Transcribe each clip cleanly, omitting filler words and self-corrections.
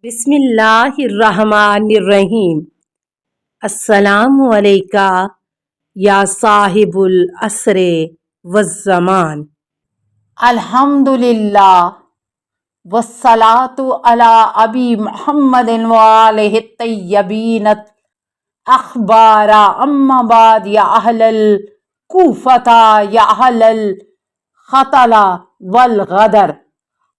بسم اللہ الرحمن الرحیم۔ السلام علیکہ یا صاحب العصر والزمان۔ الحمدللہ والصلاة علی ابی محمد وآلہ الطیبین الاخبار۔ اما بعد، یا اہل الکوفۃ یا اہل الخطل والغدر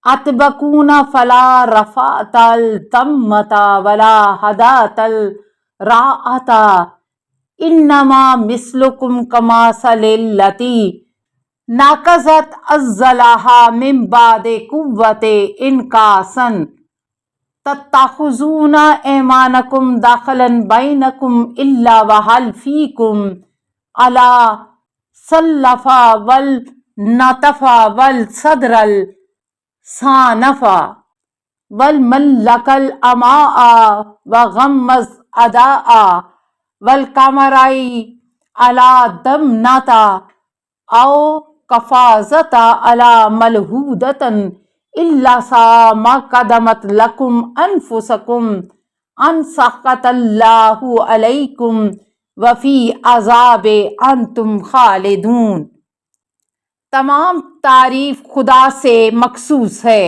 اتبکون فلا رفعت التمۃ ولا ہدات الراءۃ انما مثلکم کمثل التی ناقضت عضلها من بعد قوت انکاسا تتخذون ایمانکم دخلا بینکم الا وهل فیکم علی سلف والنطف والصدر الصانف والملک الاماء وغمز اداء والکمرائی علی دمنت او کفازت علی ملحودۃ الا سا ما قدمت لکم انفسکم ان سخط اللہ علیکم وفی عذاب انتم خالدون۔ تمام تعریف خدا سے مخصوص ہے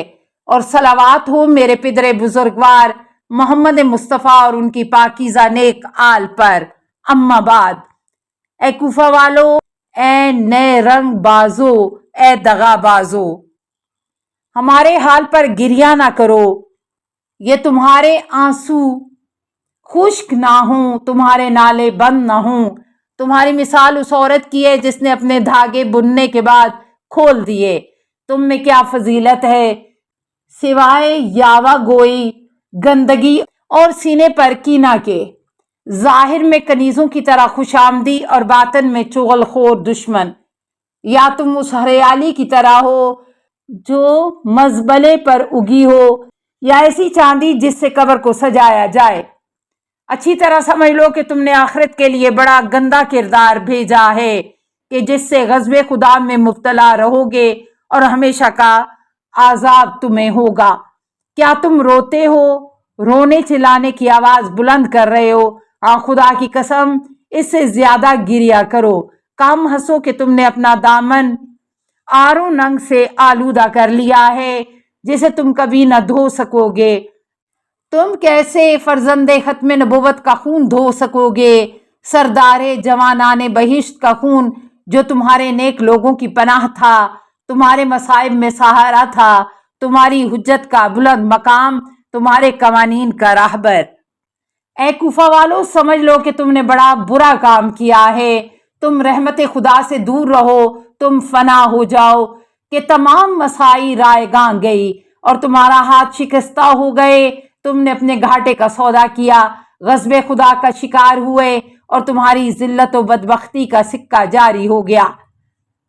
اور صلوات ہو میرے پدر بزرگوار محمد مصطفیٰ اور ان کی پاکیزہ نیک آل پر۔ اما بعد، اے کوفہ والو، اے نئے رنگ بازو، اے دغا بازو، ہمارے حال پر گریہ نہ کرو، یہ تمہارے آنسو خشک نہ ہوں، تمہارے نالے بند نہ ہوں۔ تمہاری مثال اس عورت کی ہے جس نے اپنے دھاگے بننے کے بعد کھول دیے۔ تم میں کیا فضیلت ہے سوائے یاوہ گوئی، گندگی اور سینے پر کینہ کے، ظاہر میں کنیزوں کی طرح خوش آمدی اور باطن میں چغل خور دشمن۔ یا تم اس ہریالی کی طرح ہو جو مزبلے پر اگی ہو، یا ایسی چاندی جس سے قبر کو سجایا جائے۔ اچھی طرح سمجھ لو کہ تم نے آخرت کے لیے بڑا گندا کردار بھیجا ہے کہ جس سے غضب خدا میں مبتلا رہو گے اور ہمیشہ کا عذاب تمہیں ہوگا۔ کیا تم روتے ہو؟ رونے چلانے کی آواز بلند کر رہے ہو؟ خدا کی قسم اس سے زیادہ گریہ کرو۔ کم ہنسو کہ تم نے اپنا دامن آر و ننگ سے آلودہ کر لیا ہے جسے تم کبھی نہ دھو سکو گے۔ تم کیسے فرزند ختم نبوت کا خون دھو سکو گے؟ سردار جوانان بہشت کا خون جو تمہارے نیک لوگوں کی پناہ تھا، تمہارے مصائب میں سہارا تھا، تمہاری حجت کا بلند مقام، تمہارے قوانین کا راہبر۔ اے کوفہ والو، سمجھ لو کہ تم نے بڑا برا کام کیا ہے۔ تم رحمت خدا سے دور رہو، تم فنا ہو جاؤ کہ تمام مسائی رائے گاں گئی اور تمہارا ہاتھ شکستہ ہو گئے۔ تم نے اپنے گھاٹے کا سودا کیا، غضب خدا کا شکار ہوئے اور تمہاری ذلت و بدبختی کا سکہ جاری ہو گیا۔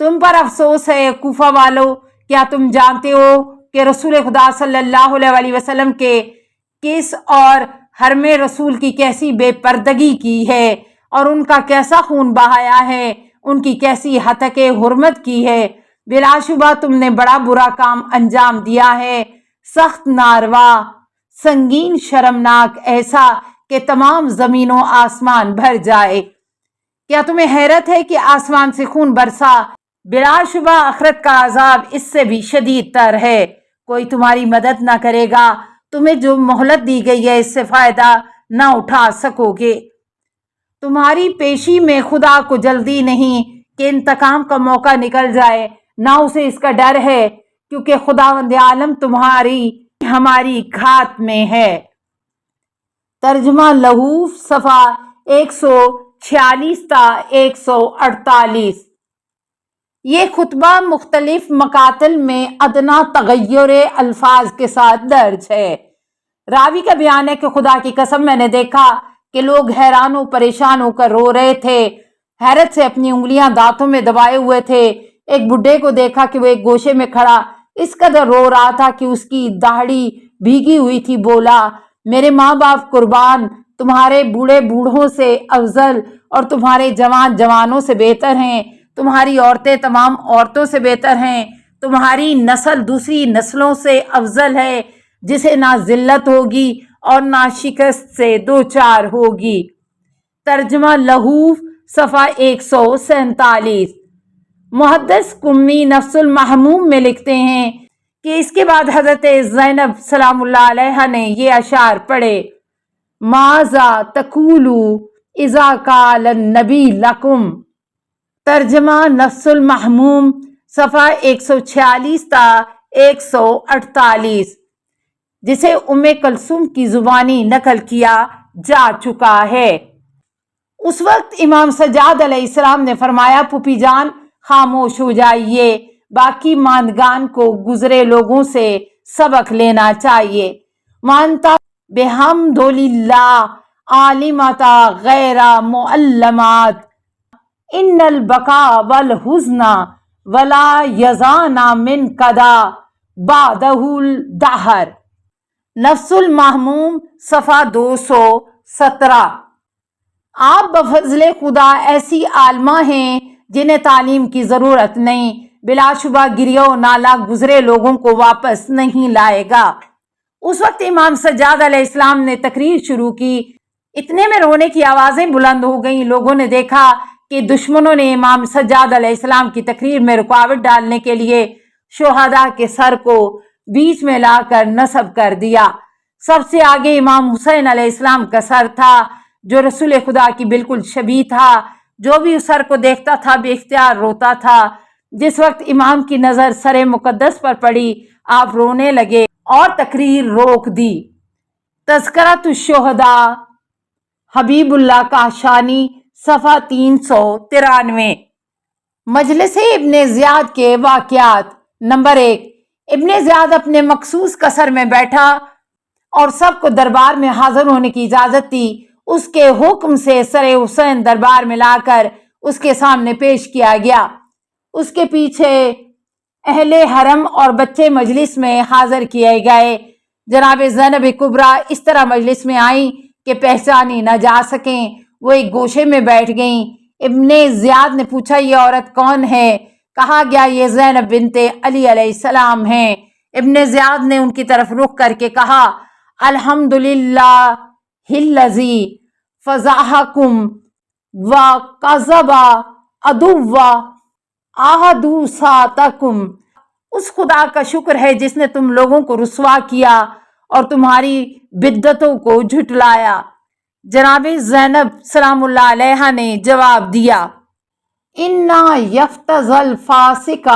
تم پر افسوس ہے کوفہ والو، کیا تم جانتے ہو کہ رسول خدا صلی اللہ علیہ وسلم کے کس اور حرم رسول کی کیسی بے پردگی کی ہے اور ان کا کیسا خون بہایا ہے، ان کی کیسی ہتک حرمت کی ہے۔ بلا شبہ تم نے بڑا برا کام انجام دیا ہے، سخت ناروا، سنگین، شرمناک، ایسا کہ تمام زمین و آسمان بھر جائے۔ کیا تمہیں حیرت ہے کہ آسمان سے خون برسا؟ بلا شبہ آخرت کا عذاب اس سے بھی شدید تر ہے۔ کوئی تمہاری مدد نہ کرے گا، تمہیں جو مہلت دی گئی ہے اس سے فائدہ نہ اٹھا سکو گے۔ تمہاری پیشی میں خدا کو جلدی نہیں کہ انتقام کا موقع نکل جائے، نہ اسے اس کا ڈر ہے، کیونکہ خداوند عالم تمہاری ہماری گھات میں ہے۔ ترجمہ لہوف، صفحہ 146 تا 148۔ یہ خطبہ مختلف مقاتل میں ادنا تغیر الفاظ کے ساتھ درج ہے۔ راوی کا بیان ہے کہ خدا کی قسم میں نے دیکھا کہ لوگ حیران و پریشان ہو کر رو رہے تھے، حیرت سے اپنی انگلیاں دانتوں میں دبائے ہوئے تھے۔ ایک بڈھے کو دیکھا کہ وہ ایک گوشے میں کھڑا اس قدر رو رہا تھا کہ اس کی داڑھی بھیگی ہوئی تھی۔ بولا، میرے ماں باپ قربان، تمہارے بوڑھے بوڑھوں سے افضل اور تمہارے جوان جوانوں سے بہتر ہیں، تمہاری عورتیں تمام عورتوں سے بہتر ہیں، تمہاری نسل دوسری نسلوں سے افضل ہے، جسے نہ ذلت ہوگی اور نہ شکست سے دوچار ہوگی۔ ترجمہ لہوف صفحہ 147۔ محدث قمی نفس المحموم میں لکھتے ہیں کہ اس کے بعد حضرت زینب سلام اللہ علیہ نے یہ اشعار پڑھے: ماذا تقولو اذا قال النبی لکم۔ ترجمہ نفس المحموم صفحہ 146 تا 148، جسے ام کلثوم کی زبانی نقل کیا جا چکا ہے۔ اس وقت امام سجاد علیہ السلام نے فرمایا، پھوپھی جان خاموش ہو جائیے، باقی ماندگان کو گزرے لوگوں سے سبق لینا چاہیے۔ وانتا بحمدللہ عالمتا غیر معلمات، ان البقا والحزن ولا یزانا من قدا بعدہ الدہر۔ نفس المحموم صفحہ 217۔ آپ بفضل خدا ایسی عالمہ ہیں جنہیں تعلیم کی ضرورت نہیں، بلا شبہ گریہ و نالہ گزرے لوگوں کو واپس نہیں لائے گا۔ اس وقت امام سجاد علیہ السلام نے تقریر شروع کی۔ اتنے میں رونے کی آوازیں بلند ہو گئیں۔ لوگوں نے دیکھا کہ دشمنوں نے امام سجاد علیہ السلام کی تقریر میں رکاوٹ ڈالنے کے لیے شہداء کے سر کو بیچ میں لا کر نصب کر دیا۔ سب سے آگے امام حسین علیہ السلام کا سر تھا، جو رسول خدا کی بالکل شبیہ تھا۔ جو بھی اس سر کو دیکھتا تھا بے اختیار روتا تھا۔ جس وقت امام کی نظر سر مقدس پر پڑی، آپ رونے لگے اور تقریر روک دی۔ تذکرۃ الشہداء حبیب اللہ کاشانی صفحہ 393۔ مجلس ابن زیاد کے واقعات۔ نمبر 1، ابن زیاد اپنے مخصوص قصر میں بیٹھا اور سب کو دربار میں حاضر ہونے کی اجازت دی۔ اس کے حکم سے سر حسین دربار میں لا کر اس کے سامنے پیش کیا گیا۔ اس کے پیچھے اہل حرم اور بچے مجلس میں حاضر کیے گئے۔ جناب زینب کبریٰ اس طرح مجلس میں آئیں کہ پہچانی نہ جا سکیں۔ وہ ایک گوشے میں بیٹھ گئیں۔ ابن زیاد نے پوچھا، یہ عورت کون ہے؟ کہا گیا یہ زینب بنت علی علیہ السلام ہیں۔ ابن زیاد نے ان کی طرف رخ کر کے کہا، الحمدللہ الذی فضحکم وکذب عدو احدثکم۔ اس خدا کا شکر ہے جس نے تم لوگوں کو رسوا کیا اور تمہاری بدعتوں کو جھٹلایا۔ جناب زینب سلام اللہ علیہ نے جواب دیا، انا یفتض الفاسق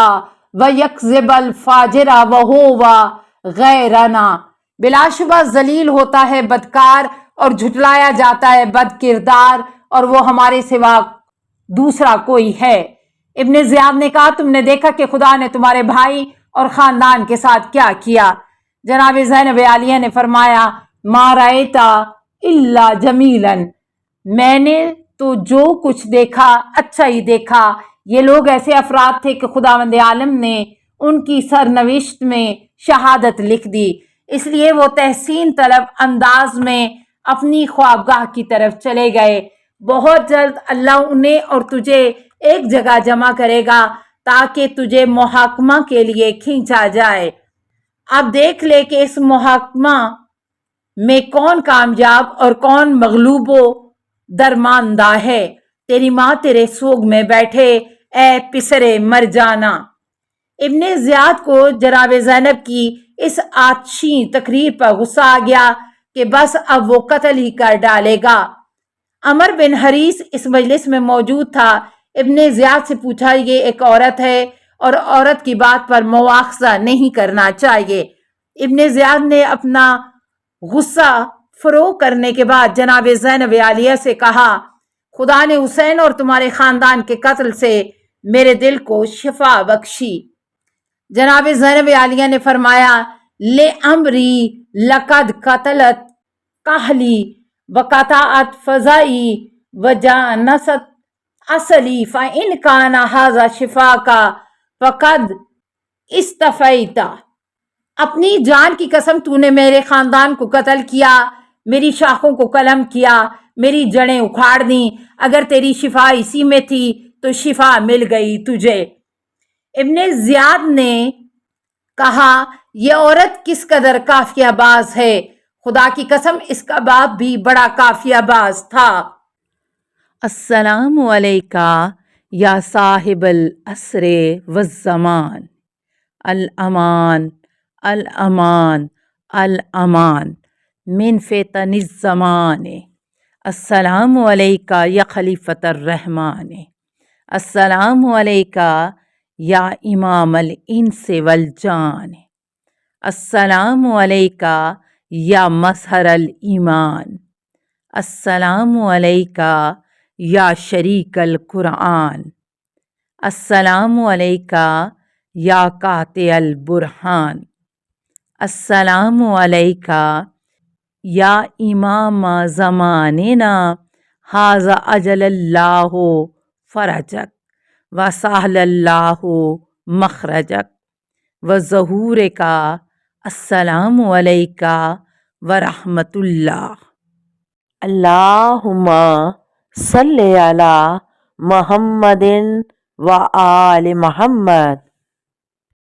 ویکذب الفاجر وہو غیرنا۔ بلا شبہ ذلیل ہوتا ہے بدکار اور جھٹلایا جاتا ہے بد کردار، اور وہ ہمارے سوا دوسرا کوئی ہے۔ ابن زیاد نے کہا، تم نے دیکھا کہ خدا نے تمہارے بھائی اور خاندان کے ساتھ کیا کیا؟ جناب زینب عالیہ نے فرمایا، ما رأیتا الا جمیلا، میں نے تو جو کچھ دیکھا اچھا ہی دیکھا۔ یہ لوگ ایسے افراد تھے کہ خداوند عالم نے ان کی سرنوشت میں شہادت لکھ دی، اس لیے وہ تحسین طلب انداز میں اپنی خوابگاہ کی طرف چلے گئے۔ بہت جلد اللہ انہیں اور تجھے ایک جگہ جمع کرے گا تاکہ تجھے محاکمہ کے لیے کھینچا جائے۔ اب دیکھ لے کہ اس محاکمہ میں کون کامیاب اور کون مغلوب و درماندہ ہے۔ تیری ماں تیرے سوگ میں بیٹھے، اے پسرے مر جانا۔ ابن زیاد کو جناب زینب کی اس آتشی تقریر پر غصہ آ گیا کہ بس اب وہ قتل ہی کر ڈالے گا۔ عمر بن حریث اس مجلس میں موجود تھا۔ ابن زیاد سے پوچھا، یہ ایک عورت ہے اور عورت کی بات پر مواخذہ نہیں کرنا چاہیے۔ ابن زیاد نے اپنا غصہ فروغ کرنے کے بعد جناب زینب عالیہ سے کہا، خدا نے حسین اور تمہارے خاندان کے قتل سے میرے دل کو شفا بخشی۔ جناب زینب عالیہ نے فرمایا، لے امری لقد قتلت کہلی وقطعت فضائی وجانست اصلی فإن کان ھذا شفاک فقد استفیت۔ اپنی جان کی قسم، تو نے میرے خاندان کو قتل کیا، میری شاخوں کو قلم کیا، میری جڑیں اکھاڑ دیں۔ اگر تیری شفا اسی میں تھی تو شفا مل گئی تجھے۔ ابن زیاد نے کہا یہ عورت کس قدر کافیہ باز ہے، خدا کی قسم اس کا باپ بھی بڑا کافیہ باز تھا۔ السلام علیکہ یا صاحب العصر والزمان، الامان الامان الامان من فتن الزمان، السلام علیکہ یا خلیفۃ الرحمن، السلام علیکہ یا امام الانس والجان، السلام علیکہ یا مظہر الایمان، السلام علیکہ یا شریک القرآن، السلام علیکہ یا قاطع البرہان، السلام علیکہ یا امام زماننا ھذا اجل اللہ فرجک وسہل اللہ مخرجک وظہورک، السلام علیکہ ورحمۃ اللہ۔ اللہم صلی علی محمد و آل محمد۔